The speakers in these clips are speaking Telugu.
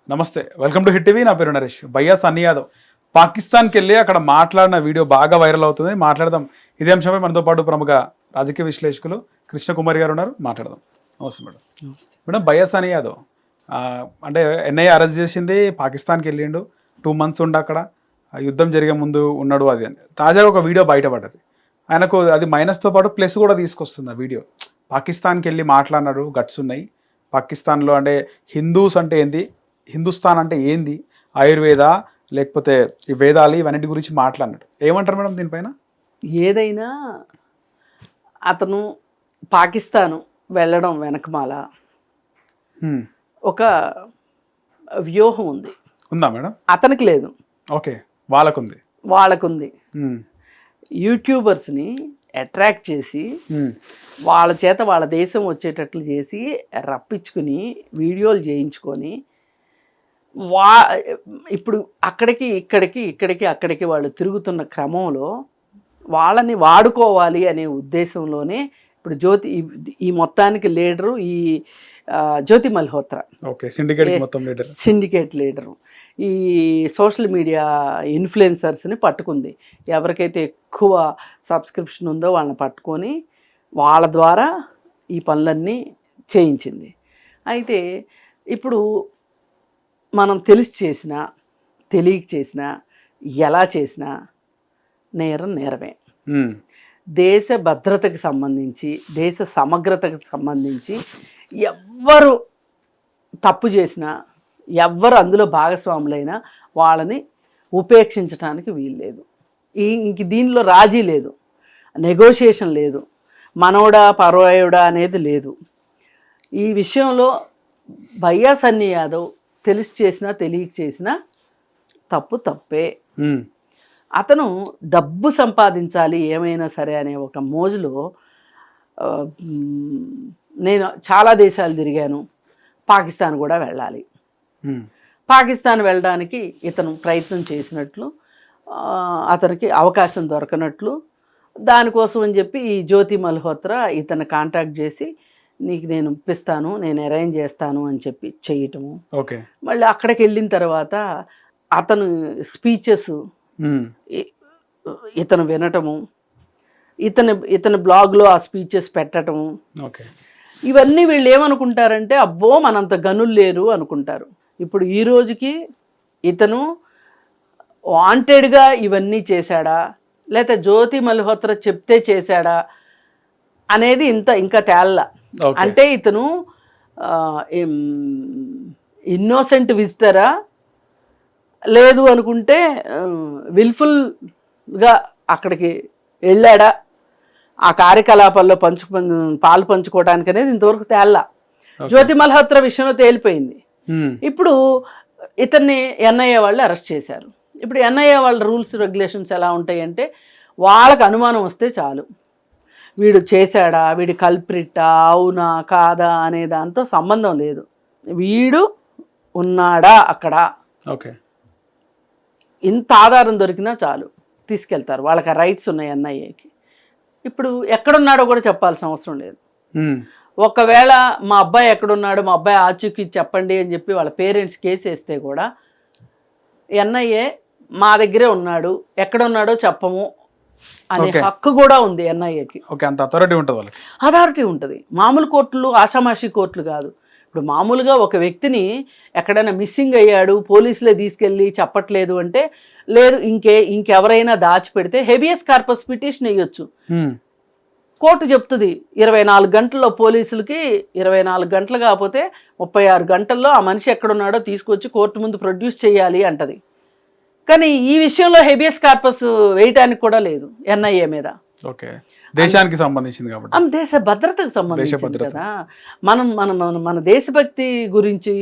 నమస్తే, వెల్కమ్ టు హిట్ టీవీ. నా పేరు నరేష్. భయ్యా సన్నీ యాదవ్ పాకిస్తాన్కి వెళ్ళి అక్కడ మాట్లాడిన వీడియో బాగా వైరల్ అవుతుంది. మాట్లాడదాం ఇదే అంశంపై. మనతో పాటు ప్రముఖ రాజకీయ విశ్లేషకులు కృష్ణకుమారి గారు ఉన్నారు. మాట్లాడదాం. నమస్తే మేడం. మేడం, భయ్యా సన్నీ యాదవ్ అంటే ఎన్ఐఏ అరెస్ట్ చేసింది, పాకిస్తాన్కి వెళ్ళిండు, 2 months ఉండి అక్కడ యుద్ధం జరిగే ముందు ఉన్నాడు. అది అని తాజాగా ఒక వీడియో బయటపడ్డది. ఆయనకు అది మైనస్తో పాటు ప్లస్ కూడా తీసుకొస్తుంది. ఆ వీడియో పాకిస్తాన్కి వెళ్ళి మాట్లాడినాడు, గట్స్ ఉన్నాయి. పాకిస్తాన్లో అంటే హిందూస్ అంటే ఏంది, హిందుస్థాన్ అంటే ఏంది, ఆయుర్వేద లేకపోతే ఈ వేదాలు ఇవన్నిటి గురించి మాట్లాడినాడు. ఏమంటారు మేడం దీనిపైన? ఏదైనా అతను పాకిస్తాను వెళ్ళడం వెనకమాల ఒక వ్యూహం ఉంది. ఉందా మేడం? అతనికి లేదు, ఓకే, వాళ్ళకుంది. యూట్యూబర్స్ని అట్రాక్ట్ చేసి వాళ్ళ చేత వాళ్ళ దేశం వచ్చేటట్లు చేసి రప్పించుకుని వీడియోలు చేయించుకొని ఇప్పుడు అక్కడికి వాళ్ళు తిరుగుతున్న క్రమంలో వాళ్ళని వాడుకోవాలి అనే ఉద్దేశంలోనే ఇప్పుడు ఈ మొత్తానికి లీడరు ఈ జ్యోతి మల్హోత్రా, సిండికేట్ లీడరు, ఈ సోషల్ మీడియా ఇన్ఫ్లుయెన్సర్స్ని పట్టుకుంది. ఎవరికైతే ఎక్కువ సబ్స్క్రిప్షన్ ఉందో వాళ్ళని పట్టుకొని వాళ్ళ ద్వారా ఈ పనులన్నీ చేయించింది. అయితే ఇప్పుడు మనం తెలిసి చేసినా తెలియక చేసినా ఎలా చేసినా నేరమే. దేశ భద్రతకి సంబంధించి, దేశ సమగ్రతకి సంబంధించి ఎవ్వరు తప్పు చేసినా, ఎవ్వరు అందులో భాగస్వాములైనా వాళ్ళని ఉపేక్షించడానికి వీల్లేదు. ఇంక దీనిలో రాజీ లేదు, నెగోషియేషన్ లేదు, మనోడా పరాయుడా అనేది లేదు. ఈ విషయంలో భయ్యా సన్నీ యాదవ్ తెలిసి చేసినా తెలియక చేసినా తప్పే. అతను డబ్బు సంపాదించాలి ఏమైనా సరే అనే ఒక మోజులో నేను చాలా దేశాలు తిరిగాను, పాకిస్తాన్ కూడా వెళ్ళాలి, పాకిస్తాన్ వెళ్ళడానికి ఇతను ప్రయత్నం చేసినట్లు, అతనికి అవకాశం దొరకనట్లు, దానికోసం అని చెప్పి ఈ జ్యోతి మల్హోత్రా ఇతను కాంటాక్ట్ చేసి నీకు నేను ఇప్పిస్తాను, నేను అరేంజ్ చేస్తాను అని చెప్పి చేయటము. మళ్ళీ అక్కడికి వెళ్ళిన తర్వాత అతను స్పీచెస్ ఇతను వినటము, ఇతని బ్లాగ్లో ఆ స్పీచెస్ పెట్టటము, ఇవన్నీ వీళ్ళు ఏమనుకుంటారంటే అబ్బో మనంత గనులు లేరు అనుకుంటారు. ఇప్పుడు ఈ రోజుకి ఇతను వాంటెడ్గా ఇవన్నీ చేశాడా లేకపోతే జ్యోతి మల్హోత్రా చెప్తే చేశాడా అనేది ఇంకా తేల్లా. అంటే ఇతను ఇన్నోసెంట్ విజిటరా, లేదు అనుకుంటే విల్ఫుల్గా అక్కడికి వెళ్ళాడా, ఆ కార్యకలాపాల్లో పాలు పంచుకోవడానికి అనేది ఇంతవరకు తేల్లా. జ్యోతి మల్హోత్రా విషయంలో తేలిపోయింది. ఇప్పుడు ఇతన్ని ఎన్ఐఏ వాళ్ళు అరెస్ట్ చేశారు. ఇప్పుడు ఎన్ఐఏ వాళ్ళ రూల్స్ రెగ్యులేషన్స్ ఎలా ఉంటాయంటే వాళ్ళకు అనుమానం వస్తే చాలు, వీడు చేశాడా, వీడి కల్ప్రిట్టా, అవునా కాదా అనే దాంతో సంబంధం లేదు, వీడు ఉన్నాడా అక్కడ, ఇంత ఆధారం దొరికినా చాలు తీసుకెళ్తారు. వాళ్ళకి ఆ రైట్స్ ఉన్నాయి ఎన్ఐఏకి. ఇప్పుడు ఎక్కడున్నాడో కూడా చెప్పాల్సిన అవసరం లేదు. ఒకవేళ మా అబ్బాయి ఎక్కడున్నాడు, మా అబ్బాయి ఆచూకీ చెప్పండి అని చెప్పి వాళ్ళ పేరెంట్స్ కేసు వేస్తే కూడా ఎన్ఐఏ మా దగ్గరే ఉన్నాడు, ఎక్కడున్నాడో చెప్పము అనే హక్కు కూడా ఉంది ఎన్ఐఏకి. అథారిటీ ఉంటుంది. మామూలు కోర్టులు ఆషామాషి కోర్టులు కాదు. ఇప్పుడు మామూలుగా ఒక వ్యక్తిని ఎక్కడైనా మిస్సింగ్ అయ్యాడు, పోలీసులే తీసుకెళ్ళి చెప్పట్లేదు అంటే లేదు, ఇంకెవరైనా దాచిపెడితే హెబియస్ కార్పస్ పిటిషన్ వేయొచ్చు. కోర్టు చెప్తుంది 24 గంటల్లో, పోలీసులకి 24 గంటలు కాకపోతే 36 గంటల్లో ఆ మనిషి ఎక్కడున్నాడో తీసుకొచ్చి కోర్టు ముందు ప్రొడ్యూస్ చేయాలి అంటది. కానీ ఈ విషయంలో హెబియస్ కార్పస్ వేయటానికి కూడా లేదు ఎన్ఐఏ మీద. దేశానికి సంబంధించింది కాబట్టి, దేశ భద్రతకు సంబంధించింది కదా. మన దేశభక్తి గురించి,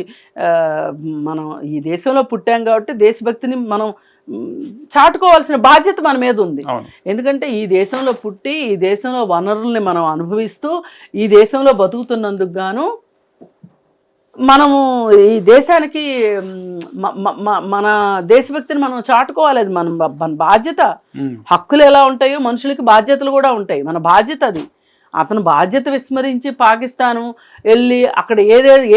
మనం ఈ దేశంలో పుట్టాం కాబట్టి దేశభక్తిని మనం చాటుకోవాల్సిన బాధ్యత మన మీద ఉంది. ఎందుకంటే ఈ దేశంలో పుట్టి ఈ దేశంలో వనరుల్ని మనం అనుభవిస్తూ ఈ దేశంలో బతుకుతున్నందుకు గాను మనము ఈ దేశానికి మన దేశభక్తిని మనం చాటుకోవాలి. అది మన బాధ్యత. హక్కులు ఎలా ఉంటాయో మనుషులకి బాధ్యతలు కూడా ఉంటాయి. మన బాధ్యత అది. అతను బాధ్యత విస్మరించి పాకిస్తాను వెళ్ళి అక్కడ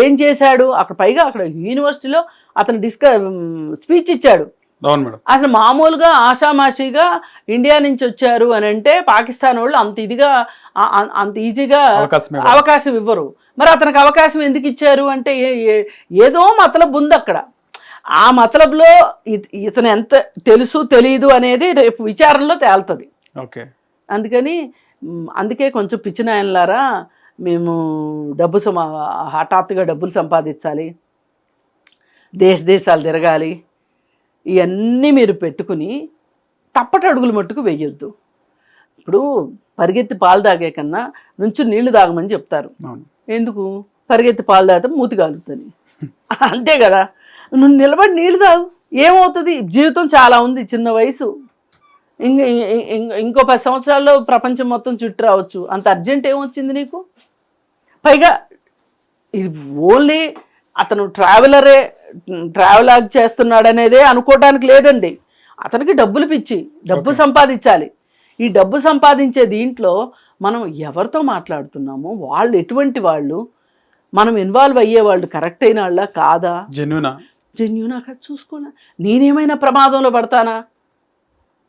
ఏం చేశాడు, అక్కడ పైగా అక్కడ యూనివర్సిటీలో అతను స్పీచ్ ఇచ్చాడు. అవును మేడం. అసలు మామూలుగా ఆషామాషిగా ఇండియా నుంచి వచ్చారు అని అంటే పాకిస్తాన్ వాళ్ళు అంత ఈజీగా అవకాశం ఇవ్వరు. మరి అతనికి అవకాశం ఎందుకు ఇచ్చారు అంటే ఏదో మతలబు ఉంది అక్కడ. ఆ మతలబులో ఇతను ఎంత తెలుసు తెలియదు అనేది రేపు విచారణలో తేలుతుంది. ఓకే. అందుకే కొంచెం పిచ్చినాయనలారా మేము హఠాత్తుగా డబ్బులు సంపాదించాలి, దేశాలు తిరగాలి, ఇవన్నీ మీరు పెట్టుకుని తప్పటడుగులు మట్టుకు వెయ్యొద్దు. ఇప్పుడు పరిగెత్తి పాలు తాగే కన్నా నుంచి నీళ్లు తాగమని చెప్తారు. ఎందుకు? పరిగెత్తి పాలు తాగితే మూతి కాలుతుంది, అంతే కదా. నువ్వు నిలబడి నీళ్లు తాగు, ఏమవుతుంది? జీవితం చాలా ఉంది, చిన్న వయసు, ఇంకో 10 సంవత్సరాల్లో ప్రపంచం మొత్తం చుట్టూ రావచ్చు. అంత అర్జెంట్ ఏమొచ్చింది నీకు? పైగా ఇది ఓన్లీ అతను ట్రావెలాగ్ చేస్తున్నాడు అనేదే అనుకోవడానికి లేదండి. అతనికి డబ్బులు పిచ్చి, డబ్బు సంపాదించాలి. ఈ డబ్బు సంపాదించే దీంట్లో మనం ఎవరితో మాట్లాడుతున్నామో, వాళ్ళు ఎటువంటి వాళ్ళు, మనం ఇన్వాల్వ్ అయ్యే వాళ్ళు కరెక్ట్ అయిన వాళ్ళ కాదా, జెన్యూనా కాదు చూసుకోనా. నేనేమైనా ప్రమాదంలో పడతానా?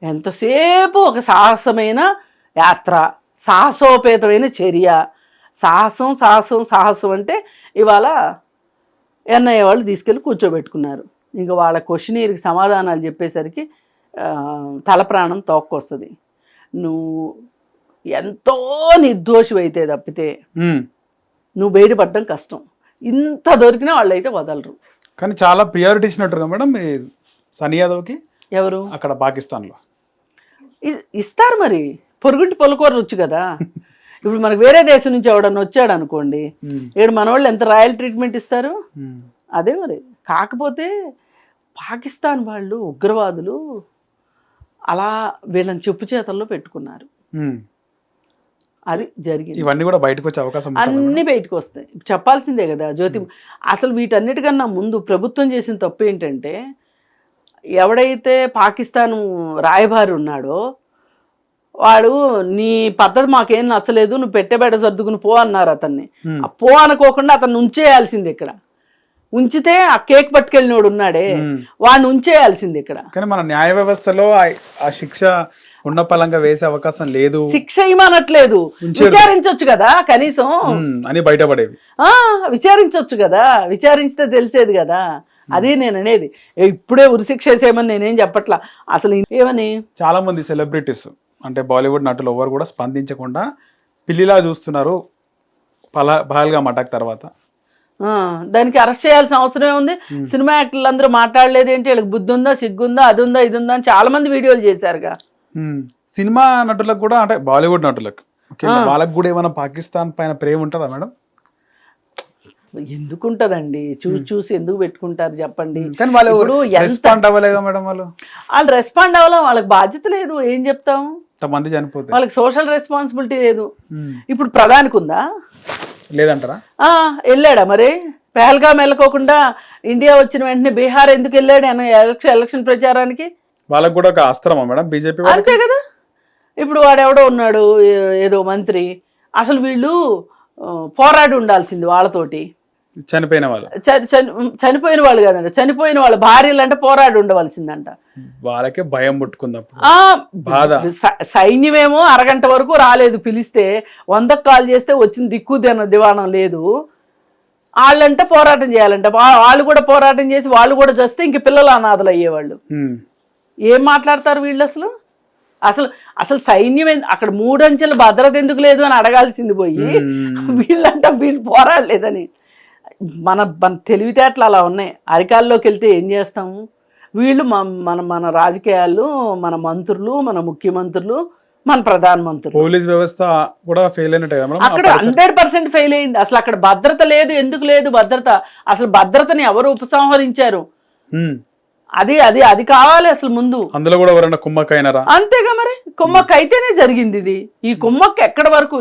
ఎంతసేపు ఒక సాహసమైన యాత్ర, సాహసోపేతమైన చర్య. సాహసం అంటే ఇవాళ ఎన్ఐఏ వాళ్ళు తీసుకెళ్ళి కూర్చోబెట్టుకున్నారు. ఇంకా వాళ్ళ క్వశ్చనీర్కి సమాధానాలు చెప్పేసరికి తల ప్రాణం తోక్కొస్తుంది. నువ్వు ఎంతో నిర్దోషివైతే తప్పితే నువ్వు బయటపడడం కష్టం. ఇంత దొరికినా వాళ్ళు అయితే వదలరు. కానీ చాలా ప్రియారిటీ ఇచ్చినట్టుగా మేడం సన్నీ యాదవ్కి. ఎవరు? అక్కడ పాకిస్తాన్లో ఇస్తారు మరి. పొరుగుంటి పొలకూరలు వచ్చు కదా. ఇప్పుడు మనకు వేరే దేశం నుంచి ఎవడన్నా వచ్చాడు అనుకోండి, ఏడు మన వాళ్ళు ఎంత రాయల్ ట్రీట్మెంట్ ఇస్తారు. అదే మరి. కాకపోతే పాకిస్తాన్ వాళ్ళు ఉగ్రవాదులు అలా వీళ్ళని చెప్పు చేతల్లో పెట్టుకున్నారు. అది జరిగింది. ఇవన్నీ కూడా బయటకు వచ్చే అవకాశం, అన్నీ బయటకు వస్తాయి. చెప్పాల్సిందే కదా జ్యోతి. అసలు వీటన్నిటికన్నా ముందు ప్రభుత్వం చేసిన తప్పు ఏంటంటే, ఎవడైతే పాకిస్తాన్ రాయబారి ఉన్నాడో వాడు నీ పద్ధతి మాకేం నచ్చలేదు, నువ్వు పెట్టబెడ సర్దుకుని పో అన్నారు అతన్ని. ఆ పో అనుకోకుండా అతన్ని ఉంచేయాల్సింది ఇక్కడ. ఉంచితే ఆ కేక్ పట్టుకెళ్ళినోడు ఉన్నాడే వాడిని ఉంచేయాల్సింది ఇక్కడ. కానీ మన న్యాయ వ్యవస్థలో ఆ శిక్ష ఉన్న పలంగా వేసే అవకాశం లేదు. శిక్ష ఇవ్వనట్లేదు, విచారించవచ్చు కదా కనీసం అని బయటపడేవి. విచారించవచ్చు కదా, విచారించితే తెలిసేది కదా. అదే నేను అనేది. ఇప్పుడే ఉరిశిక్ష వేసేయమని నేనేం చెప్పట్లా. అసలు ఏమని చాలా మంది సెలబ్రిటీస్ అంటే బాలీవుడ్ నటులు ఎవరు కూడా స్పందించకుండా పిల్లిలా చూస్తున్నారు పహల్గామ్ అటాక్ తర్వాత. దానికి అరెస్ట్ చేయాల్సిన అవసరమే ఉంది. సినిమా యాక్టర్లు అందరూ మాట్లాడలేదు ఏంటి? వీళ్ళకి బుద్ధి ఉందా, సిగ్గుందా, అది ఉందా, ఇది ఉందా అని చాలా మంది వీడియోలు చేశారుగా. సినిమా నటులకు కూడా అంటే బాలీవుడ్ నటులకు వాళ్ళకు కూడా ఏమైనా పాకిస్తాన్ పైన ప్రేమ ఉంటుందా మేడం? ఎందుకుంటదండి, చూసి ఎందుకు పెట్టుకుంటారు చెప్పండి. వాళ్ళు రెస్పాండ్ అవ్వలేం, వాళ్ళకి బాధ్యత లేదు. ఏం చెప్తాం? మంది చనిపోతే వాళ్ళకి సోషల్ రెస్పాన్సిబిలిటీ లేదు. ఇప్పుడు ప్రధానికి ఉందా? లేదంటారా? వెళ్ళాడా మరి? పహల్గామ్ వెళ్ళకోకుండా ఇండియా వచ్చిన వెంటనే బీహార్ ఎందుకు వెళ్ళాడు ఎలక్షన్ ప్రచారానికి? వాళ్ళకి కూడా ఒక అస్త్రమా మేడం బీజేపీ? అంతే కదా. ఇప్పుడు వాడెవడో ఉన్నాడు ఏదో మంత్రి, అసలు వీళ్ళు పోరాడి ఉండాల్సింది వాళ్ళతోటి. చనిపోయిన వాళ్ళు చనిపోయిన వాళ్ళు కాదంట, చనిపోయిన వాళ్ళ భార్యలు అంటే పోరాడి ఉండవలసిందంట. వాళ్ళకే భయం పుట్టుకుందప్పుడు. సైన్యమేమో అరగంట వరకు రాలేదు, పిలిస్తే 100కు కాల్ చేస్తే వచ్చిన దివాణం లేదు. వాళ్ళంటే పోరాటం చేయాలంట. వాళ్ళు కూడా పోరాటం చేసి వాళ్ళు కూడా చేస్తే ఇంక పిల్లలు అనాథలు అయ్యేవాళ్ళు. ఏం మాట్లాడతారు వీళ్ళు? అసలు సైన్యం అక్కడ 3 అంచెల భద్రత ఎందుకు లేదు అని అడగాల్సింది పోయి వీళ్ళు పోరాడలేదని. మన తెలివితేటలు అలా ఉన్నాయి. అరికాల్లోకి వెళ్తే ఏం చేస్తాము? వీళ్ళు మన రాజకీయాలు, మన మంత్రులు, మన ముఖ్యమంత్రులు, మన ప్రధానమంత్రులు, పోలీస్ వ్యవస్థ కూడా ఫెయిల్ అయినట్టు అక్కడ 100% ఫెయిల్ అయింది. అసలు అక్కడ భద్రత లేదు. ఎందుకు లేదు భద్రత? అసలు భద్రతని ఎవరు ఉపసంహరించారు? అది కావాలి అసలు ముందు. అందులో కూడా ఎవరైనా కుమ్మక్కైనారా? అంతేగా మరి. కుమ్మక్కు అయితేనే జరిగింది ఇది. ఈ కుమ్మక్కు ఎక్కడి వరకు,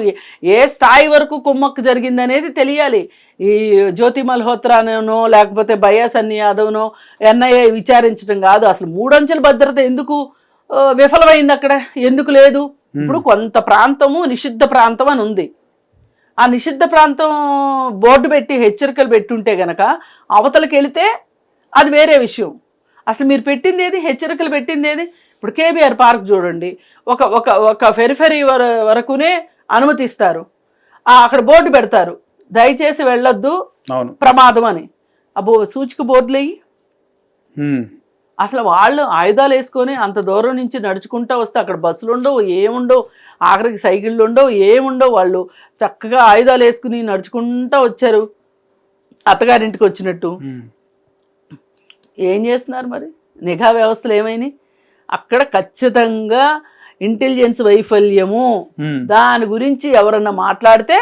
ఏ స్థాయి వరకు కుమ్మక్కు జరిగింది అనేది తెలియాలి. ఈ జ్యోతి మల్హోత్రానో లేకపోతే భయ్యా సన్నీ యాదవ్నో ఎన్ఐఏ విచారించడం కాదు. అసలు 3 అంచెల భద్రత ఎందుకు విఫలమైంది అక్కడ? ఎందుకు లేదు? ఇప్పుడు కొంత ప్రాంతము నిషిద్ధ ప్రాంతం అని ఉంది. ఆ నిషిద్ధ ప్రాంతం బోర్డు పెట్టి హెచ్చరికలు పెట్టుంటే గనక అవతలకి వెళితే అది వేరే విషయం. అసలు మీరు పెట్టింది ఏది, హెచ్చరికలు పెట్టింది ఏది? ఇప్పుడు కేబీఆర్ పార్క్ చూడండి, ఒక ఒక ఒక ఫెరిఫెరీ వరకునే అనుమతిస్తారు, అక్కడ బోర్డు పెడతారు, దయచేసి వెళ్ళొద్దు ప్రమాదం అని. సూచిక బోర్డులు అయ్యి అసలు వాళ్ళు ఆయుధాలు వేసుకొని అంత దూరం నుంచి నడుచుకుంటూ వస్తే అక్కడ బస్సులు ఉండవు, ఏముండవు, ఆఖరికి సైకిళ్ళు ఉండవు, ఏముండవు. వాళ్ళు చక్కగా ఆయుధాలు వేసుకుని నడుచుకుంటూ వచ్చారు అత్తగారింటికి వచ్చినట్టు. ఏం చేస్తున్నారు మరి? నిఘా వ్యవస్థలు ఏమైనాయి? అక్కడ ఖచ్చితంగా ఇంటెలిజెన్స్ వైఫల్యము. దాని గురించి ఎవరన్నా మాట్లాడితే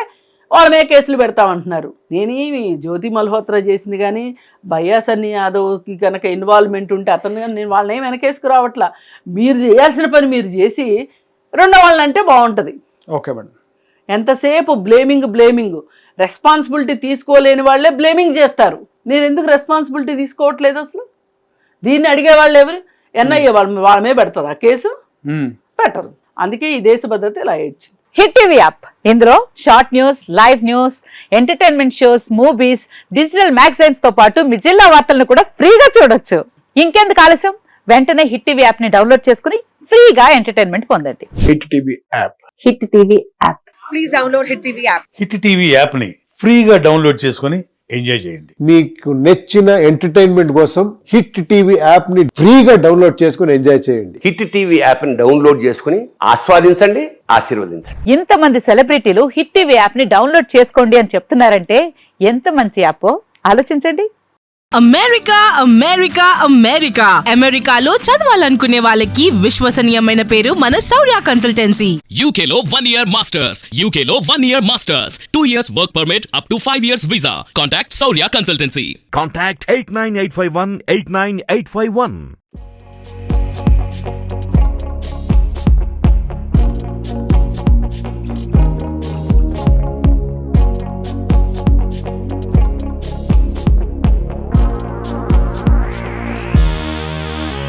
వాళ్ళ మీద కేసులు పెడతామంటున్నారు. నేనేమి జ్యోతి మల్హోత్రా చేసింది కానీ భయ్యా సన్నీ యాదవ్కి కనుక ఇన్వాల్వ్మెంట్ ఉంటే అతను కానీ నేను వాళ్ళని ఏమి వెనకేసుకు రావట్లా. మీరు చేయాల్సిన పని మీరు చేసి రెండో వాళ్ళని అంటే బాగుంటుంది. Okay madam. ఎంతసేపు బ్లేమింగ్ రెస్పాన్సిబిలిటీ తీసుకోలేని వాళ్ళే బ్లేమింగ్ చేస్తారు. మీరు ఎందుకు రెస్పాన్సిబిలిటీ తీసుకోవట్లేదు? అసలు దీన్ని అడిగే వాళ్ళు ఎవరు? ఎన్ఐఏ వాళ్ళ మీద పెడతారు ఆ కేసు? పెట్టరు. అందుకే ఈ దేశ భద్రత ఇలా ఏడ్చింది. హిట్ టీవీ యాప్, ఇందులో short news, live news, entertainment shows, movies, digital magazines తో పాటు మీ జిల్లా వార్తలను కూడా ఫ్రీగా చూడొచ్చు. ఇంకెందుకు ఆలస్యం, వెంటనే హిట్ టీవీ యాప్ ని డౌన్లోడ్ చేసుకుని ఫ్రీగా ఎంటర్టైన్మెంట్ పొందండి. Hit TV app. Hit TV app. Please download hit TV app. Hit TV app ని ఫ్రీగా డౌన్లోడ్ చేసుకుని ఎంజాయ్ చేయండి. మీకు నచ్చిన ఎంటర్టైన్మెంట్ కోసం హిట్ టీవీ యాప్ ని ఫ్రీగా డౌన్లోడ్ చేసుకుని ఎంజాయ్ చేయండి. హిట్ టీవీ యాప్ ని డౌన్లోడ్ చేసుకుని ఆస్వాదించండి, ఆశీర్వదించండి. ఇంతమంది సెలబ్రిటీలు హిట్ టీవీ యాప్ ని డౌన్లోడ్ చేసుకోండి అని చెప్తున్నారంటే ఎంత మంచి యాప్ ఆలోచించండి. అమెరికాలో చదవాలనుకునే వాళ్ళకి విశ్వసనీయమైన పేరు మన శౌర్య కన్సల్టెన్సీ. UK లో 1 year masters, UK లో 1 year masters, 2 years work permit up to 5 years visa. Contact Saurya Consultancy. Contact 89851 89851.